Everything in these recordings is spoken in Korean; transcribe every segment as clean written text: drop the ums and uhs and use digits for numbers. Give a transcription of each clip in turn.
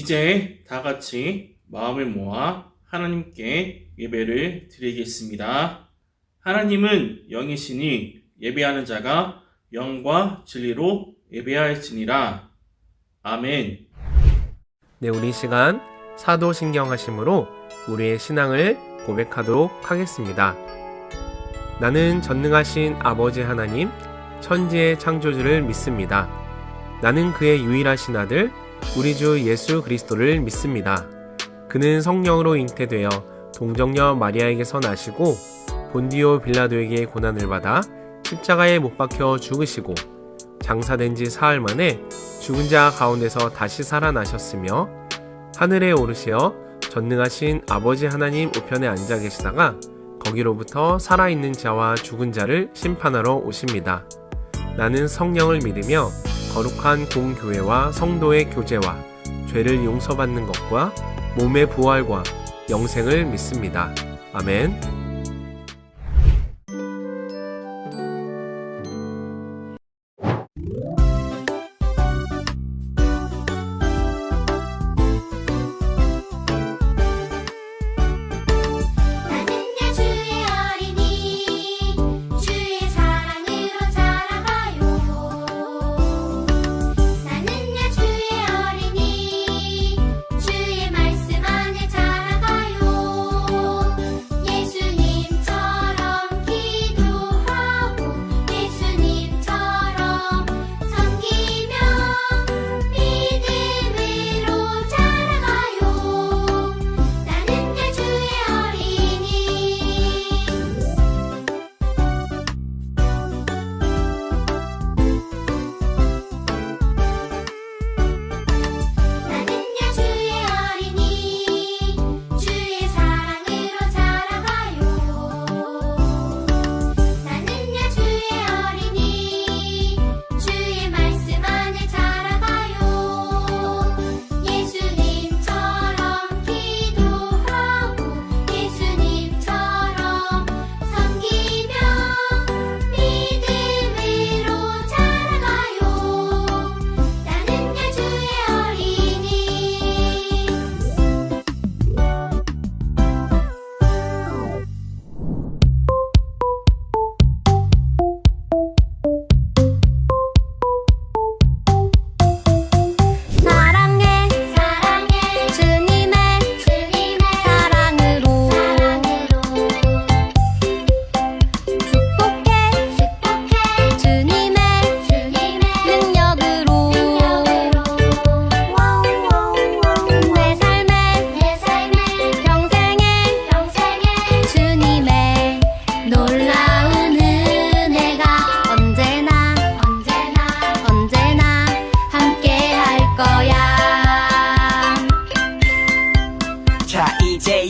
이제 다 같이 마음을 모아 하나님께 예배를 드리겠습니다. 하나님은 영이시니 예배하는 자가 영과 진리로 예배하였으니라. 아멘. 네, 우리 시간 사도신경하심으로 우리의 신앙을 고백하도록 하겠습니다. 나는 전능하신 아버지 하나님, 천지의 창조주를 믿습니다. 나는 그의 유일하신 아들, 우리 주 예수 그리스도를 믿습니다. 그는 성령으로 잉태되어 동정녀 마리아에게서 나시고 본디오 빌라도에게 고난을 받아 십자가에 못 박혀 죽으시고 장사된 지 사흘 만에 죽은 자 가운데서 다시 살아나셨으며 하늘에 오르시어 전능하신 아버지 하나님 우편에 앉아 계시다가 거기로부터 살아있는 자와 죽은 자를 심판하러 오십니다. 나는 성령을 믿으며 거룩한 공교회와 성도의 교제와 죄를 용서받는 것과 몸의 부활과 영생을 믿습니다. 아멘.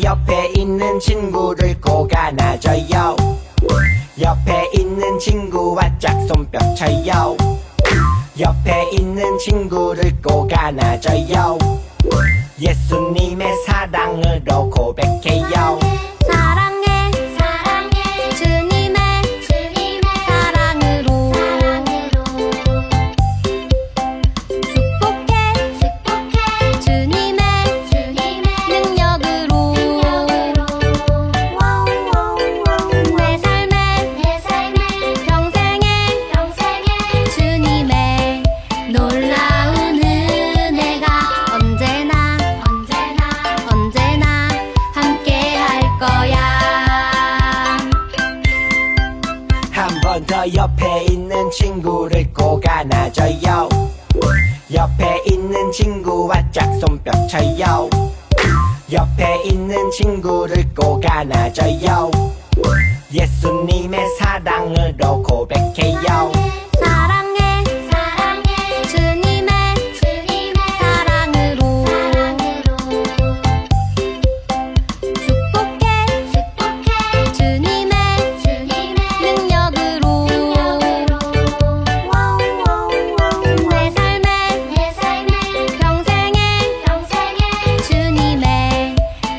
옆에 있는 친구를 꼭 안아줘요. 옆에 있는 친구와 짝 손뼉 쳐요. 옆에 있는 친구를 꼭 안아줘요. 예수님의 사랑으로 고백해요. 사랑해 사랑해 주님의 사랑으로 축복해 주님의 능력으로 내 삶의 평생에 주님의 놀라운 은혜가 언제나 함께 할 거야. 한 번 더 옆에 있는 친구를 꼭 안아줘요. 옆에 있는 친구와 짝 손뼉 쳐요. 옆에 있는 친구를 꼭 안아줘요. 예수님의 사랑으로 고백해요. 사랑해 주님의 사랑으로 축복해 주님의 능력으로 내 삶의 평생에 주님의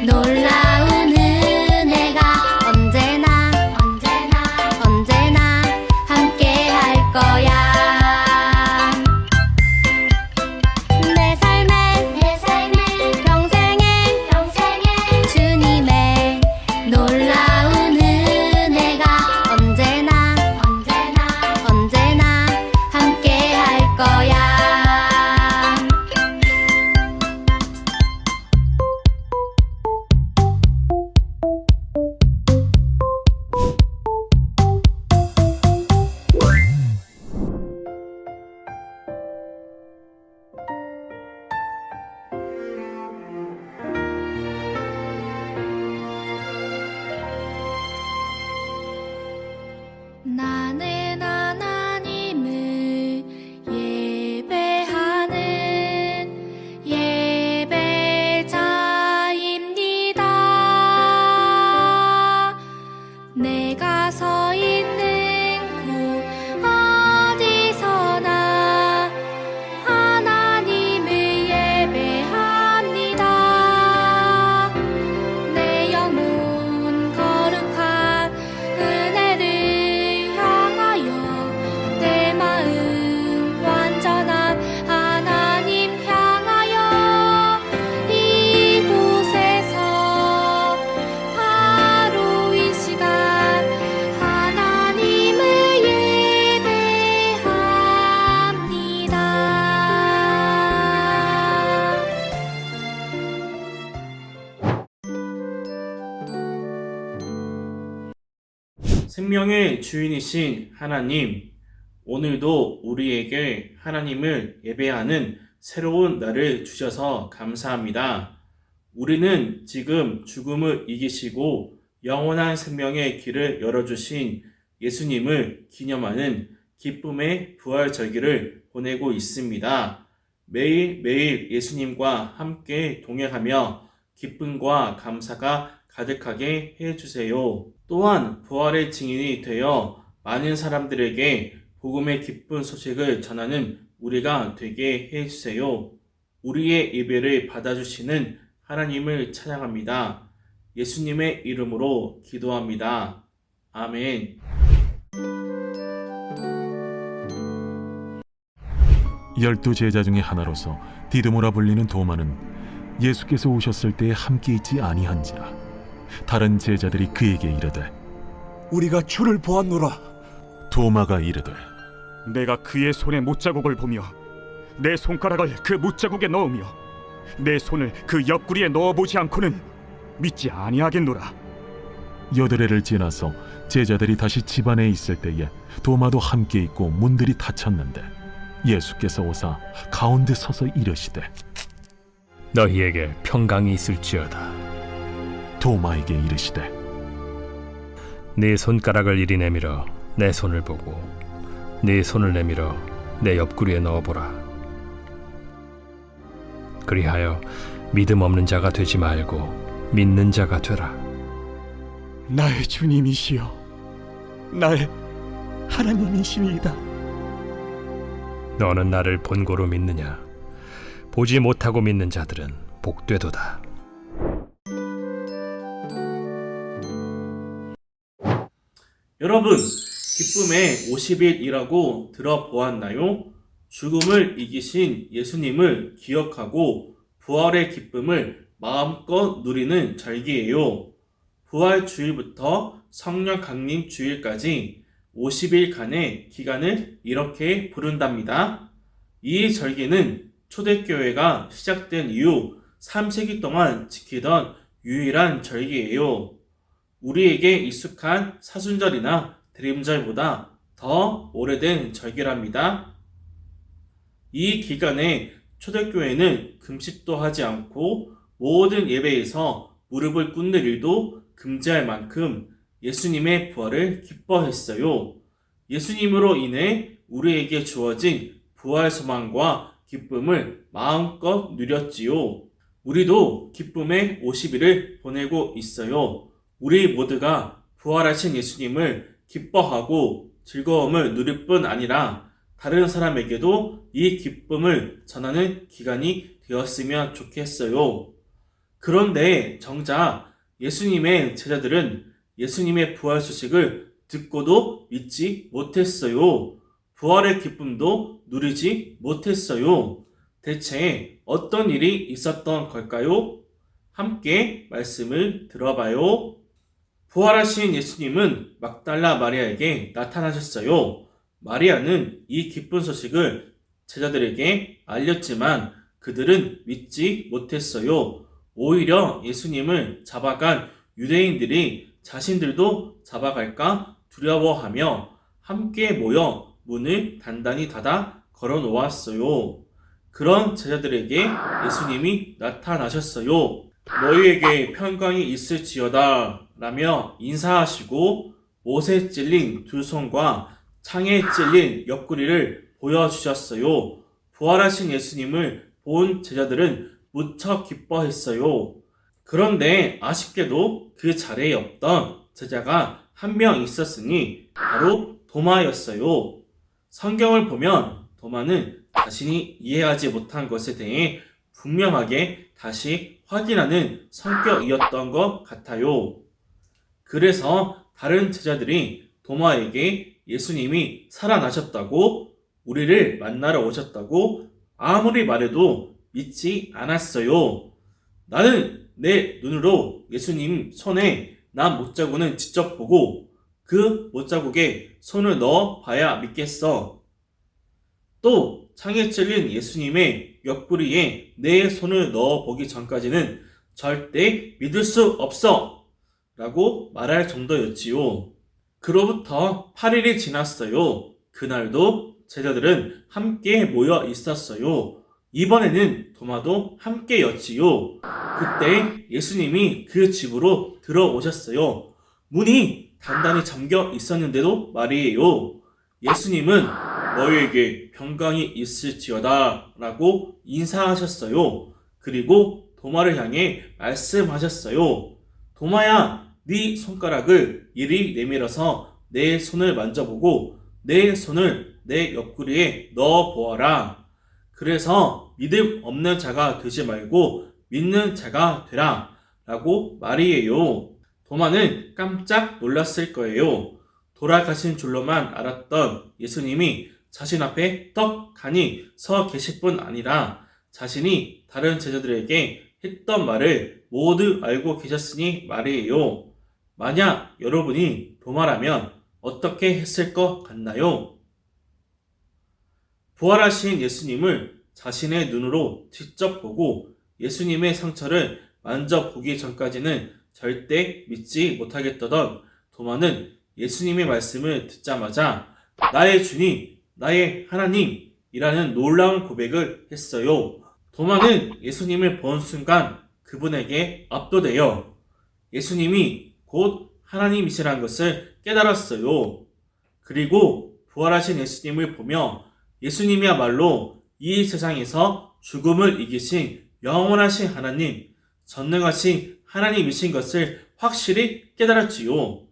놀라운 은혜가 언제나 함께 할 거야. 생명의 주인이신 하나님, 오늘도 우리에게 하나님을 예배하는 새로운 날을 주셔서 감사합니다. 우리는 지금 죽음을 이기시고 영원한 생명의 길을 열어주신 예수님을 기념하는 기쁨의 부활절기를 보내고 있습니다. 매일매일 예수님과 함께 동행하며 기쁨과 감사가 가득하게 해주세요. 또한 부활의 증인이 되어 많은 사람들에게 복음의 기쁜 소식을 전하는 우리가 되게 해주세요. 우리의 예배를 받아주시는 하나님을 찬양합니다. 예수님의 이름으로 기도합니다. 아멘. 열두 제자 중에 하나로서 디드모라 불리는 도마는 예수께서 오셨을 때에 함께 있지 아니한지라. 다른 제자들이 그에게 이르되 우리가 주를 보았노라. 도마가 이르되 내가 그의 손에 못자국을 보며 내 손가락을 그 못자국에 넣으며 내 손을 그 옆구리에 넣어보지 않고는 믿지 아니하겠노라. 여드레를 지나서 제자들이 다시 집안에 있을 때에 도마도 함께 있고 문들이 닫혔는데 예수께서 오사 가운데 서서 이르시되 너희에게 평강이 있을지어다. 도마에게 이르시되 네 손가락을 이리 내밀어 내 손을 보고 네 손을 내밀어 내 옆구리에 넣어보라. 그리하여 믿음 없는 자가 되지 말고 믿는 자가 되라. 나의 주님이시여, 나의 하나님이시니이다. 너는 나를 본고로 믿느냐? 보지 못하고 믿는 자들은 복되도다. 여러분, 기쁨의 50일이라고 들어보았나요? 죽음을 이기신 예수님을 기억하고 부활의 기쁨을 마음껏 누리는 절기예요. 부활 주일부터 성령 강림 주일까지 50일간의 기간을 이렇게 부른답니다. 이 절기는 초대교회가 시작된 이후 3세기 동안 지키던 유일한 절기예요. 우리에게 익숙한 사순절이나 대림절보다 더 오래된 절기랍니다. 이 기간에 초대교회는 금식도 하지 않고 모든 예배에서 무릎을 꿇는 일도 금지할 만큼 예수님의 부활을 기뻐했어요. 예수님으로 인해 우리에게 주어진 부활 소망과 기쁨을 마음껏 누렸지요. 우리도 기쁨의 50일을 보내고 있어요. 우리 모두가 부활하신 예수님을 기뻐하고 즐거움을 누릴 뿐 아니라 다른 사람에게도 이 기쁨을 전하는 기간이 되었으면 좋겠어요. 그런데 정작 예수님의 제자들은 예수님의 부활 소식을 듣고도 믿지 못했어요. 부활의 기쁨도 누리지 못했어요. 대체 어떤 일이 있었던 걸까요? 함께 말씀을 들어봐요. 부활하신 예수님은 막달라 마리아에게 나타나셨어요. 마리아는 이 기쁜 소식을 제자들에게 알렸지만 그들은 믿지 못했어요. 오히려 예수님을 잡아간 유대인들이 자신들도 잡아갈까 두려워하며 함께 모여 문을 단단히 닫아 걸어 놓았어요. 그런 제자들에게 예수님이 나타나셨어요. 너희에게 평강이 있을지어다 라며 인사하시고 못에 찔린 두 손과 창에 찔린 옆구리를 보여주셨어요. 부활하신 예수님을 본 제자들은 무척 기뻐했어요. 그런데 아쉽게도 그 자리에 없던 제자가 한 명 있었으니 바로 도마였어요. 성경을 보면 도마는 자신이 이해하지 못한 것에 대해 분명하게 다시 확인하는 성격이었던 것 같아요. 그래서 다른 제자들이 도마에게 예수님이 살아나셨다고, 우리를 만나러 오셨다고 아무리 말해도 믿지 않았어요. 나는 내 눈으로 예수님 손에 난 못자국은 직접 보고 그 못자국에 손을 넣어 봐야 믿겠어. 또 창에 찔린 예수님의 옆구리에 내 손을 넣어 보기 전까지는 절대 믿을 수 없어! 라고 말할 정도였지요. 그로부터 8일이 지났어요. 그날도 제자들은 함께 모여 있었어요. 이번에는 도마도 함께였지요. 그때 예수님이 그 집으로 들어오셨어요. 문이 단단히 잠겨 있었는데도 말이에요. 예수님은 너희에게 평강이 있을지어다 라고 인사하셨어요. 그리고 도마를 향해 말씀하셨어요. 도마야, 네 손가락을 이리 내밀어서 내 손을 만져보고 내 손을 내 옆구리에 넣어 보아라. 그래서 믿음 없는 자가 되지 말고 믿는 자가 되라 라고 말이에요. 도마는 깜짝 놀랐을 거예요. 돌아가신 줄로만 알았던 예수님이 자신 앞에 떡하니 서 계실 뿐 아니라 자신이 다른 제자들에게 했던 말을 모두 알고 계셨으니 말이에요. 만약 여러분이 도마라면 어떻게 했을 것 같나요? 부활하신 예수님을 자신의 눈으로 직접 보고 예수님의 상처를 만져보기 전까지는 절대 믿지 못하겠다던 도마는 예수님의 말씀을 듣자마자 나의 주님, 나의 하나님이라는 놀라운 고백을 했어요. 도마는 예수님을 본 순간 그분에게 압도되어 예수님이 곧 하나님이시라는 것을 깨달았어요. 그리고 부활하신 예수님을 보며 예수님이야말로 이 세상에서 죽음을 이기신 영원하신 하나님, 전능하신 하나님이신 것을 확실히 깨달았지요.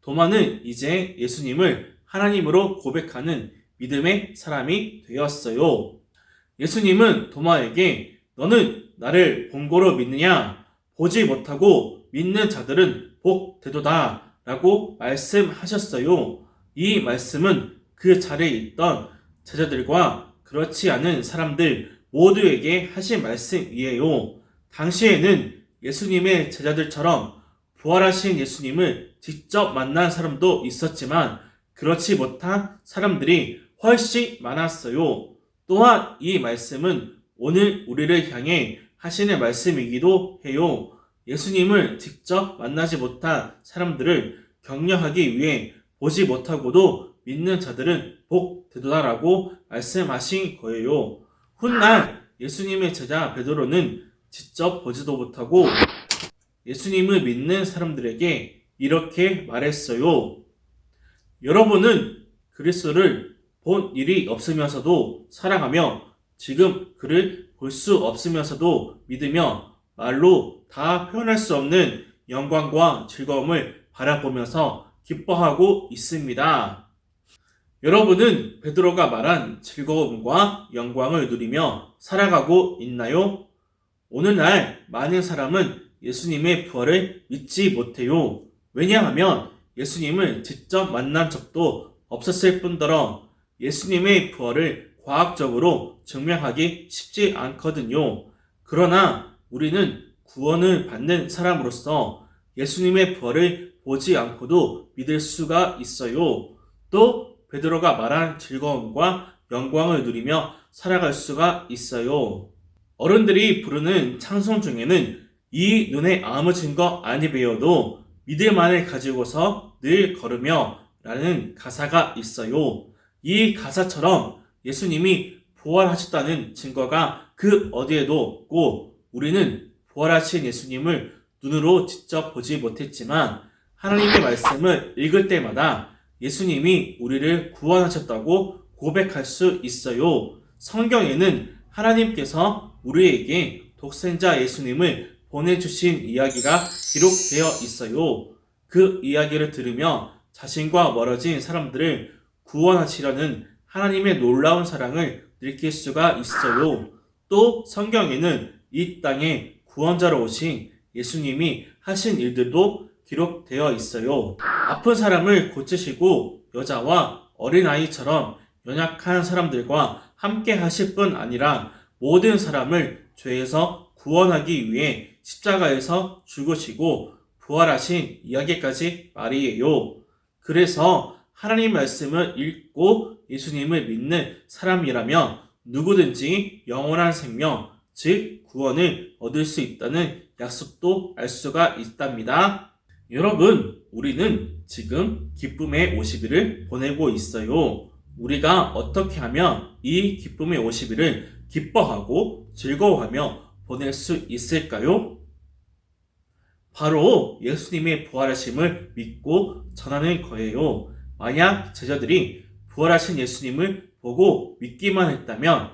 도마는 이제 예수님을 하나님으로 고백하는 믿음의 사람이 되었어요. 예수님은 도마에게 너는 나를 본고로 믿느냐? 보지 못하고 믿는 자들은 복되도다 라고 말씀하셨어요. 이 말씀은 그 자리에 있던 제자들과 그렇지 않은 사람들 모두에게 하신 말씀이에요. 당시에는 예수님의 제자들처럼 부활하신 예수님을 직접 만난 사람도 있었지만 그렇지 못한 사람들이 훨씬 많았어요. 또한 이 말씀은 오늘 우리를 향해 하시는 말씀이기도 해요. 예수님을 직접 만나지 못한 사람들을 격려하기 위해 보지 못하고도 믿는 자들은 복되도다라고 말씀하신 거예요. 훗날 예수님의 제자 베드로는 직접 보지도 못하고 예수님을 믿는 사람들에게 이렇게 말했어요. 여러분은 그리스도를 본 일이 없으면서도 사랑하며 지금 그를 볼 수 없으면서도 믿으며 말로 다 표현할 수 없는 영광과 즐거움을 바라보면서 기뻐하고 있습니다. 여러분은 베드로가 말한 즐거움과 영광을 누리며 살아가고 있나요? 오늘날 많은 사람은 예수님의 부활을 믿지 못해요. 왜냐하면 예수님을 직접 만난 적도 없었을 뿐더러 예수님의 부활을 과학적으로 증명하기 쉽지 않거든요. 그러나 우리는 구원을 받는 사람으로서 예수님의 부활을 보지 않고도 믿을 수가 있어요. 또 베드로가 말한 즐거움과 영광을 누리며 살아갈 수가 있어요. 어른들이 부르는 찬송 중에는 이 눈에 아무 증거 아니 배워도 믿음만을 가지고서 늘 걸으며 라는 가사가 있어요. 이 가사처럼 예수님이 부활하셨다는 증거가 그 어디에도 없고 우리는 부활하신 예수님을 눈으로 직접 보지 못했지만 하나님의 말씀을 읽을 때마다 예수님이 우리를 구원하셨다고 고백할 수 있어요. 성경에는 하나님께서 우리에게 독생자 예수님을 보내주신 이야기가 기록되어 있어요. 그 이야기를 들으며 자신과 멀어진 사람들을 구원하시려는 하나님의 놀라운 사랑을 느낄 수가 있어요. 또 성경에는 이 땅에 구원자로 오신 예수님이 하신 일들도 기록되어 있어요. 아픈 사람을 고치시고 여자와 어린아이처럼 연약한 사람들과 함께 하실 뿐 아니라 모든 사람을 죄에서 구원하기 위해 십자가에서 죽으시고 부활하신 이야기까지 말이에요. 그래서 하나님 말씀을 읽고 예수님을 믿는 사람이라면 누구든지 영원한 생명, 즉 구원을 얻을 수 있다는 약속도 알 수가 있답니다. 여러분, 우리는 지금 기쁨의 50일을 보내고 있어요. 우리가 어떻게 하면 이 기쁨의 50일을 기뻐하고 즐거워하며 보낼 수 있을까요? 바로 예수님의 부활하심을 믿고 전하는 거예요. 만약 제자들이 부활하신 예수님을 보고 믿기만 했다면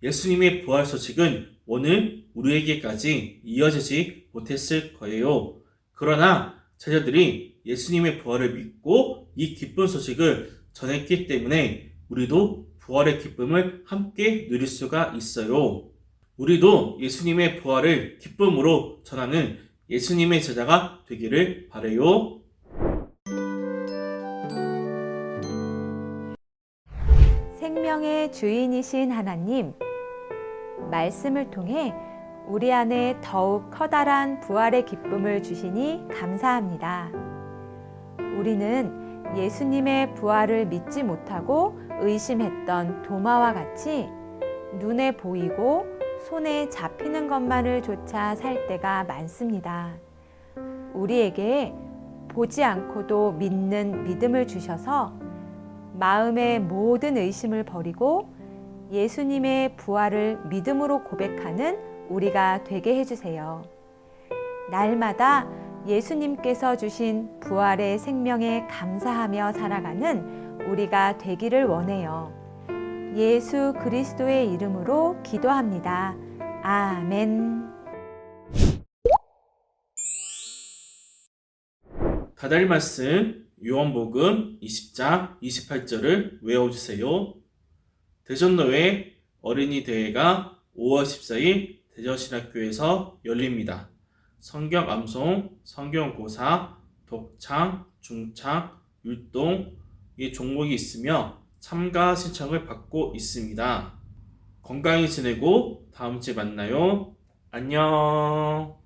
예수님의 부활 소식은 오늘 우리에게까지 이어지지 못했을 거예요. 그러나 제자들이 예수님의 부활을 믿고 이 기쁜 소식을 전했기 때문에 우리도 부활의 기쁨을 함께 누릴 수가 있어요. 우리도 예수님의 부활을 기쁨으로 전하는 예수님의 제자가 되기를 바라요. 생명의 주인이신 하나님, 말씀을 통해 우리 안에 더욱 커다란 부활의 기쁨을 주시니 감사합니다. 우리는 예수님의 부활을 믿지 못하고 의심했던 도마와 같이 눈에 보이고 손에 잡히는 것만을 조차 살 때가 많습니다. 우리에게 보지 않고도 믿는 믿음을 주셔서 마음의 모든 의심을 버리고 예수님의 부활을 믿음으로 고백하는 우리가 되게 해주세요. 날마다 예수님께서 주신 부활의 생명에 감사하며 살아가는 우리가 되기를 원해요. 예수 그리스도의 이름으로 기도합니다. 아멘. 다달 말씀 요한복음 20장 28절을 외워주세요. 대전로회 어린이 대회가 5월 14일 대전신학교에서 열립니다. 성경 암송, 성경 고사, 독창, 중창, 율동 이 종목이 있으며 참가 신청을 받고 있습니다. 건강히 지내고 다음 주에 만나요. 안녕.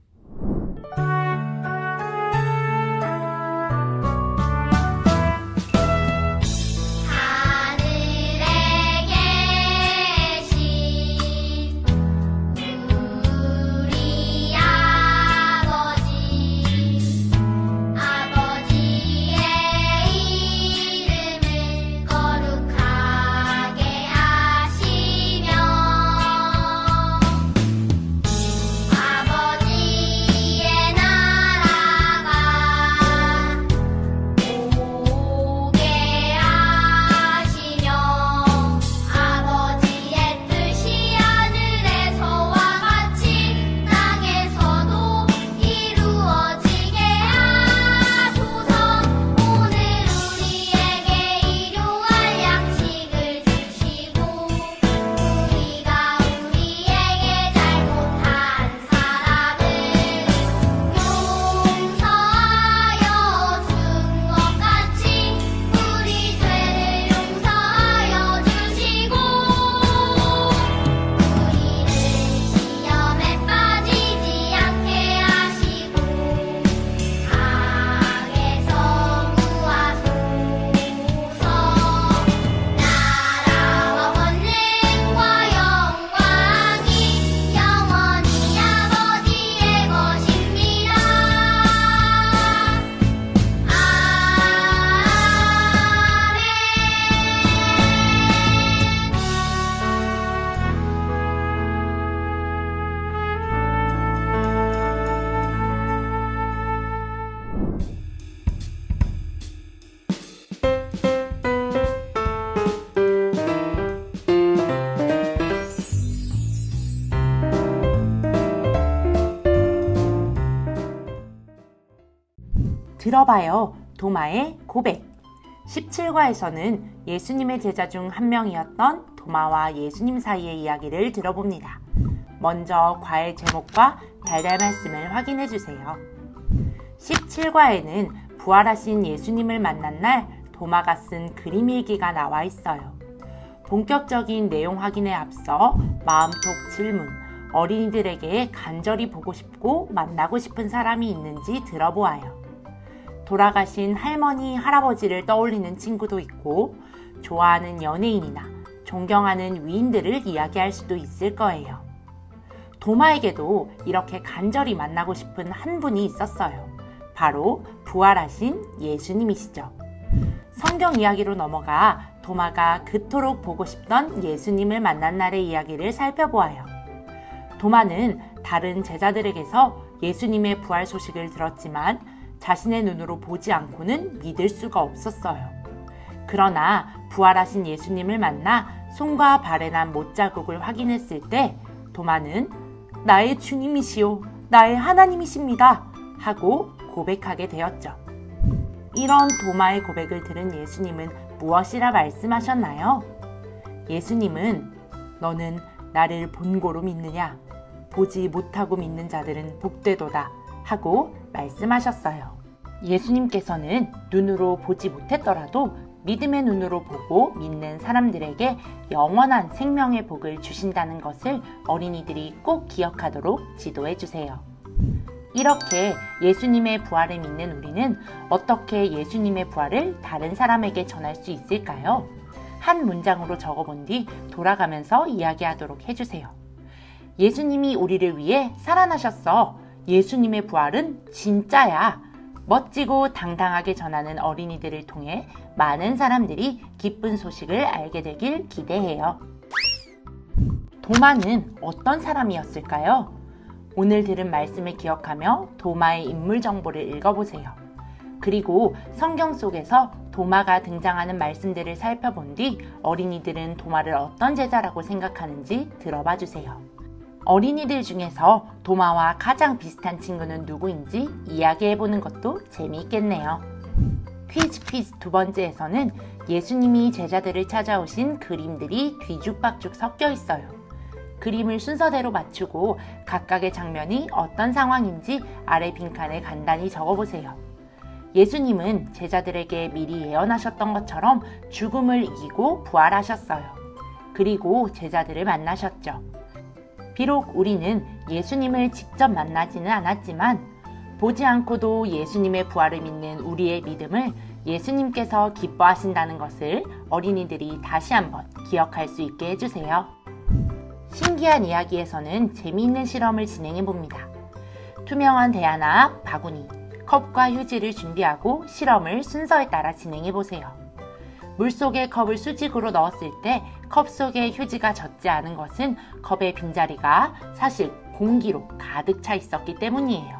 들어봐요. 도마의 고백. 17과에서는 예수님의 제자 중 한 명이었던 도마와 예수님 사이의 이야기를 들어봅니다. 먼저 과의 제목과 달달 말씀을 확인해 주세요. 17과에는 부활하신 예수님을 만난 날 도마가 쓴 그림 일기가 나와 있어요. 본격적인 내용 확인에 앞서 마음속 질문, 어린이들에게 간절히 보고 싶고 만나고 싶은 사람이 있는지 들어보아요. 돌아가신 할머니, 할아버지를 떠올리는 친구도 있고 좋아하는 연예인이나 존경하는 위인들을 이야기할 수도 있을 거예요. 도마에게도 이렇게 간절히 만나고 싶은 한 분이 있었어요. 바로 부활하신 예수님이시죠. 성경 이야기로 넘어가 도마가 그토록 보고 싶던 예수님을 만난 날의 이야기를 살펴보아요. 도마는 다른 제자들에게서 예수님의 부활 소식을 들었지만 자신의 눈으로 보지 않고는 믿을 수가 없었어요. 그러나 부활하신 예수님을 만나 손과 발에 난 못자국을 확인했을 때 도마는 나의 주님이시요, 나의 하나님이십니다 하고 고백하게 되었죠. 이런 도마의 고백을 들은 예수님은 무엇이라 말씀하셨나요? 예수님은 너는 나를 본고로 믿느냐? 보지 못하고 믿는 자들은 복되도다 하고 말씀하셨어요. 예수님께서는 눈으로 보지 못했더라도 믿음의 눈으로 보고 믿는 사람들에게 영원한 생명의 복을 주신다는 것을 어린이들이 꼭 기억하도록 지도해 주세요. 이렇게 예수님의 부활을 믿는 우리는 어떻게 예수님의 부활을 다른 사람에게 전할 수 있을까요? 한 문장으로 적어본 뒤 돌아가면서 이야기하도록 해주세요. 예수님이 우리를 위해 살아나셨어. 예수님의 부활은 진짜야. 멋지고 당당하게 전하는 어린이들을 통해 많은 사람들이 기쁜 소식을 알게 되길 기대해요. 도마는 어떤 사람이었을까요? 오늘 들은 말씀을 기억하며 도마의 인물 정보를 읽어보세요. 그리고 성경 속에서 도마가 등장하는 말씀들을 살펴본 뒤 어린이들은 도마를 어떤 제자라고 생각하는지 들어봐 주세요. 어린이들 중에서 도마와 가장 비슷한 친구는 누구인지 이야기해보는 것도 재미있겠네요. 퀴즈 두 번째에서는 예수님이 제자들을 찾아오신 그림들이 뒤죽박죽 섞여 있어요. 그림을 순서대로 맞추고 각각의 장면이 어떤 상황인지 아래 빈칸에 간단히 적어보세요. 예수님은 제자들에게 미리 예언하셨던 것처럼 죽음을 이기고 부활하셨어요. 그리고 제자들을 만나셨죠. 비록 우리는 예수님을 직접 만나지는 않았지만 보지 않고도 예수님의 부활을 믿는 우리의 믿음을 예수님께서 기뻐하신다는 것을 어린이들이 다시 한번 기억할 수 있게 해주세요. 신기한 이야기에서는 재미있는 실험을 진행해 봅니다. 투명한 대안 앞 바구니, 컵과 휴지를 준비하고 실험을 순서에 따라 진행해 보세요. 물속에 컵을 수직으로 넣었을 때 컵 속에 휴지가 젖지 않은 것은 컵의 빈자리가 사실 공기로 가득 차 있었기 때문이에요.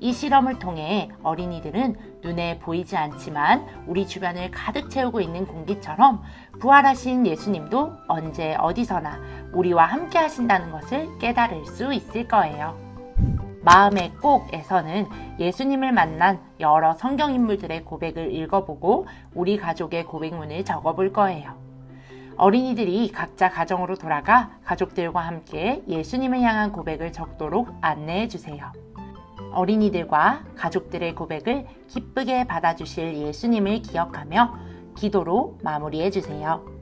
이 실험을 통해 어린이들은 눈에 보이지 않지만 우리 주변을 가득 채우고 있는 공기처럼 부활하신 예수님도 언제 어디서나 우리와 함께 하신다는 것을 깨달을 수 있을 거예요. 마음의 꼭에서는 예수님을 만난 여러 성경인물들의 고백을 읽어보고 우리 가족의 고백문을 적어볼 거예요. 어린이들이 각자 가정으로 돌아가 가족들과 함께 예수님을 향한 고백을 적도록 안내해 주세요. 어린이들과 가족들의 고백을 기쁘게 받아주실 예수님을 기억하며 기도로 마무리해 주세요.